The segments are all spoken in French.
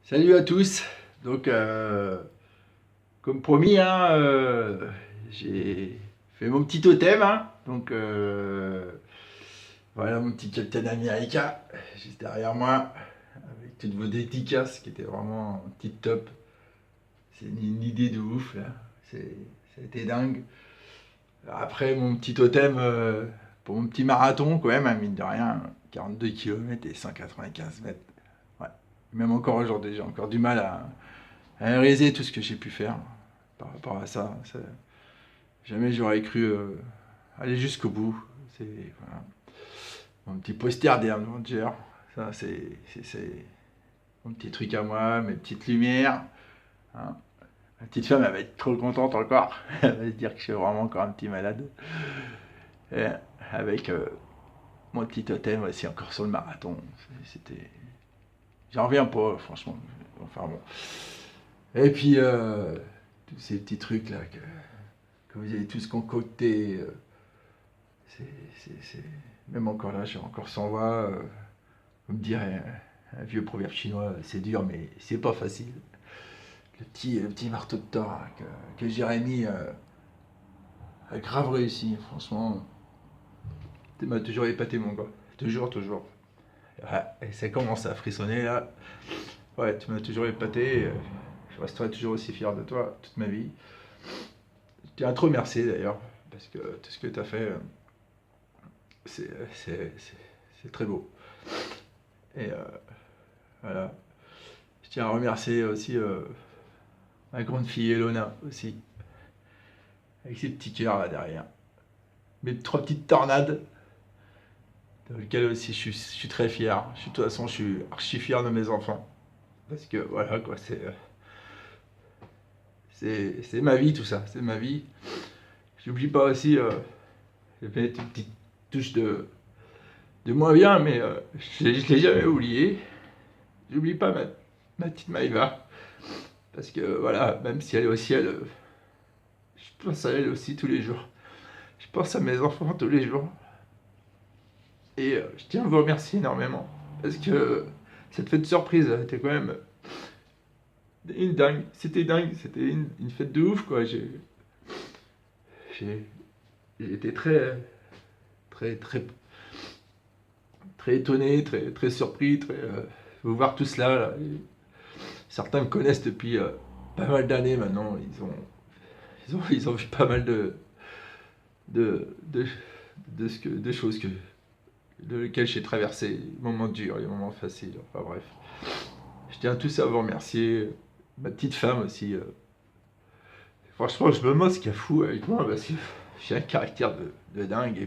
Salut à tous. Donc, comme promis, hein, j'ai fait mon petit totem, hein. Donc, voilà mon petit Captain America, juste derrière moi, avec toutes vos dédicaces qui étaient vraiment tip top. C'est une idée de ouf, là. C'est, ça a été dingue. Après, mon petit totem, pour mon petit marathon, quand même, hein, mine de rien, 42 km et 195 mètres. Ouais. Même encore aujourd'hui, j'ai encore du mal à réaliser tout ce que j'ai pu faire par rapport à ça. Jamais j'aurais cru aller jusqu'au bout. C'est voilà, mon petit poster des Avengers. Ça, c'est mon petit truc à moi, mes petites lumières, hein. Ma petite femme, elle va être trop contente encore. Elle va se dire que je suis vraiment encore un petit malade. Et avec mon petit totem aussi encore sur le marathon. C'était. J'en reviens pas, franchement. Enfin bon. Et puis, tous ces petits trucs là que vous avez tous concoctés. C'est, c'est- Même encore là, j'ai encore sans voix. Vous me direz, un vieux proverbe chinois, c'est dur, mais c'est pas facile. Le petit marteau de Thor hein, que Jérémy a grave réussi, franchement. Tu m'as toujours épaté, mon gars. Toujours, toujours. Ouais, et ça commence à frissonner là. Ouais, tu m'as toujours épaté. Je resterai toujours aussi fier de toi toute ma vie. Je tiens à te remercier d'ailleurs, parce que tout ce que tu as fait, c'est, c'est, c'est- c'est très beau. Et voilà. Je tiens à remercier aussi ma grande fille Elona aussi, avec ses petits cœurs là derrière. Mes trois petites tornades, dans lesquelles aussi je suis très fier. De toute façon, je suis archi fier de mes enfants. Parce que voilà quoi, c'est ma vie tout ça, c'est ma vie. J'oublie pas aussi, j'ai fait une petite touche de moins bien, mais je l'ai jamais oublié. J'oublie pas ma petite Maïva. Parce que voilà, même si elle est au ciel, je pense à elle aussi tous les jours. Je pense à mes enfants tous les jours. Et je tiens à vous remercier énormément. Parce que cette fête surprise était quand même une dingue. C'était dingue. C'était une fête de ouf, quoi. J'ai, j'ai été très, très, très étonné, très, très surpris, vous voir tout cela. Là. Certains me connaissent depuis pas mal d'années maintenant. Ils ont vu pas mal de, de, de choses de lesquelles j'ai traversé. Les moments durs, les moments faciles. Enfin bref. Je tiens tous à vous remercier. Ma petite femme aussi. Franchement, je me moque ce qu'elle fout avec moi parce que j'ai un caractère de dingue. Et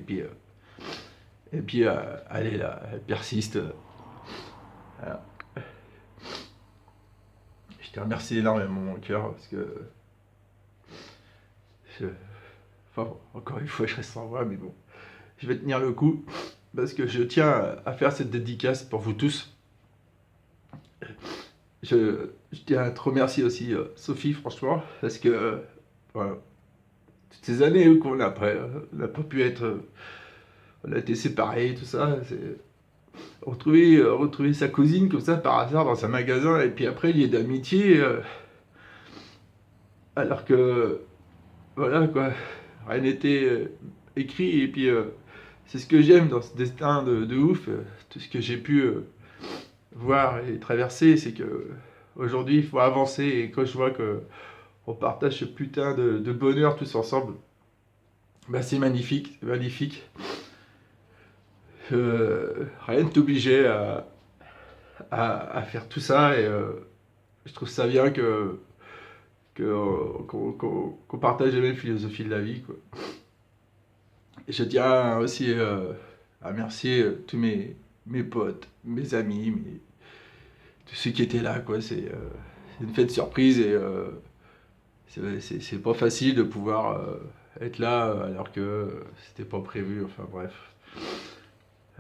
puis elle est là, elle persiste. Voilà. Je te remercie énormément, mon cœur, parce que. je- Enfin, bon, encore une fois, je reste sans voix, mais bon. Je vais tenir le coup parce que je tiens à faire cette dédicace pour vous tous. Je tiens à te remercier aussi, Sophie, franchement, parce que. Voilà, toutes ces années qu'on a après, on n'a pas pu être. On a été séparés, tout ça. Retrouver sa cousine comme ça par hasard dans un magasin et puis après lié d'amitié alors que voilà quoi, rien n'était écrit et puis c'est ce que j'aime dans ce destin de ouf, tout ce que j'ai pu voir et traverser, c'est que aujourd'hui il faut avancer et quand je vois que on partage ce putain de bonheur tous ensemble, bah c'est magnifique, c'est magnifique. Rien ne t'obligeait à faire tout ça et je trouve ça bien qu'on partage la même philosophie de la vie, quoi. Et je tiens aussi à remercier tous mes potes, mes amis, tous ceux qui étaient là, quoi. C'est une fête surprise et c'est pas facile de pouvoir être là alors que c'était pas prévu, enfin bref.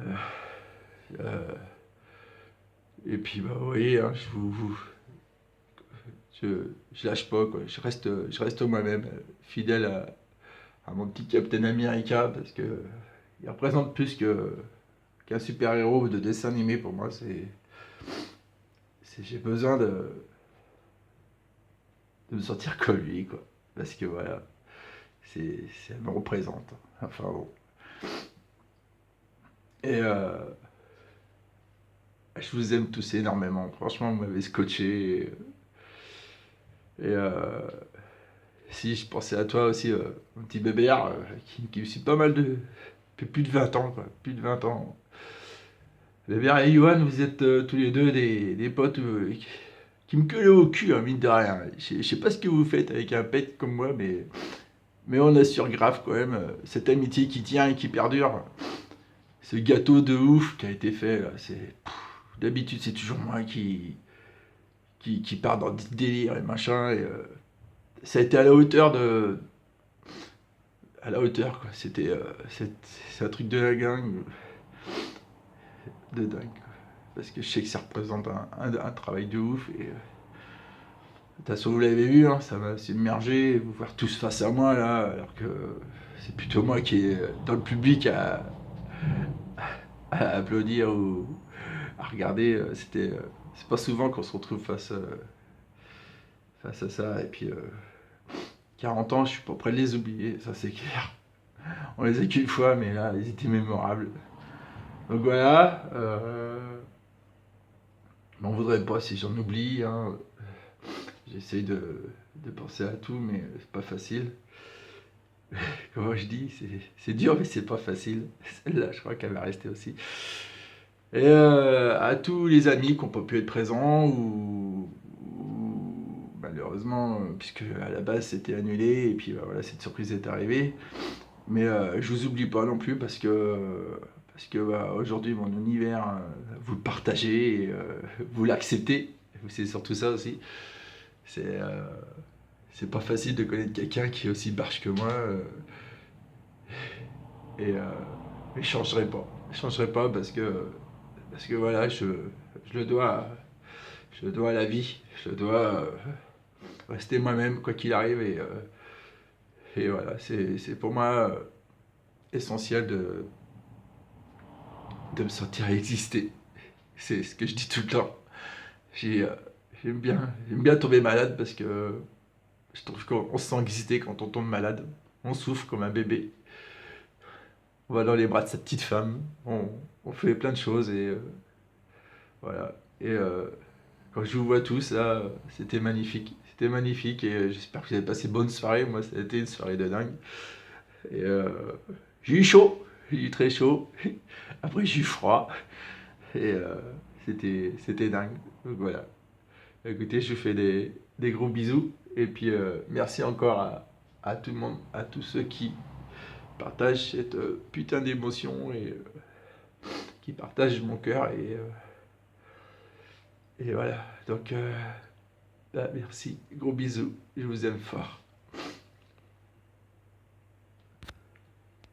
Euh, euh, et puis bah oui, hein, je, je lâche pas, quoi. Je reste moi-même, fidèle à mon petit Captain America parce que il représente plus qu'un super-héros de dessin animé pour moi. j'ai besoin de me sentir comme lui, quoi. Parce que voilà, elle me représente. Enfin bon. Et je vous aime tous énormément. Franchement, vous m'avez scotché. Et si je pensais à toi aussi, mon petit bébert, qui est aussi pas mal de. Plus de 20 ans, quoi. Plus de 20 ans. Bébert et Yohan, vous êtes tous les deux des potes qui me collent au cul, hein, mine de rien. Je sais pas ce que vous faites avec un pet comme moi, mais on assure grave quand même cette amitié qui tient et qui perdure. Ce gâteau de ouf qui a été fait, là, d'habitude, c'est toujours moi qui part dans des délires et machin. Et, ça a été à la hauteur à la hauteur, quoi. C'est un truc de la gang, de dingue. Parce que je sais que ça représente un travail de ouf. Et, de toute façon, vous l'avez vu, hein, ça m'a submergé, vous voir tous face à moi là, alors que c'est plutôt moi qui est dans le public à applaudir ou à regarder. C'est pas souvent qu'on se retrouve face à ça. Et puis, 40 ans, je suis pas prêt de les oublier, ça c'est clair. On les a qu'une fois, mais là, ils étaient mémorables. Donc voilà. M'en voudrais pas si j'en oublie, hein. J'essaye de penser à tout, mais c'est pas facile. Comment je dis, c'est dur, mais c'est pas facile. Celle-là, je crois qu'elle va rester aussi. Et à tous les amis qui n'ont pas pu être présents, ou malheureusement, puisque à la base c'était annulé, et puis voilà, cette surprise est arrivée. Mais je vous oublie pas non plus parce que aujourd'hui, mon univers, vous le partagez, et, vous l'acceptez. C'est surtout ça aussi. C'est euh, c'est pas facile de connaître quelqu'un qui est aussi barge que moi. Et mais je changerai pas. Je changerai pas parce que voilà, je le dois, je le dois à la vie. Je dois rester moi-même quoi qu'il arrive. Et voilà, c'est pour moi essentiel de me sentir exister. C'est ce que je dis tout le temps. J'ai, euh, j'aime bien tomber malade parce que je trouve qu'on se sent exister quand on tombe malade. On souffre comme un bébé. On va dans les bras de sa petite femme. On fait plein de choses et voilà. Et quand je vous vois tous là, c'était magnifique. C'était magnifique et j'espère que vous avez passé une bonne soirée. Moi, ça a été une soirée de dingue. Et j'ai eu chaud. J'ai eu très chaud. Après, j'ai eu froid. Et c'était dingue. Donc voilà. Écoutez, je vous fais des gros bisous. Et puis, merci encore à tout le monde, à tous ceux qui partagent cette putain d'émotion et qui partagent mon cœur. Et voilà. Donc, merci. Gros bisous. Je vous aime fort.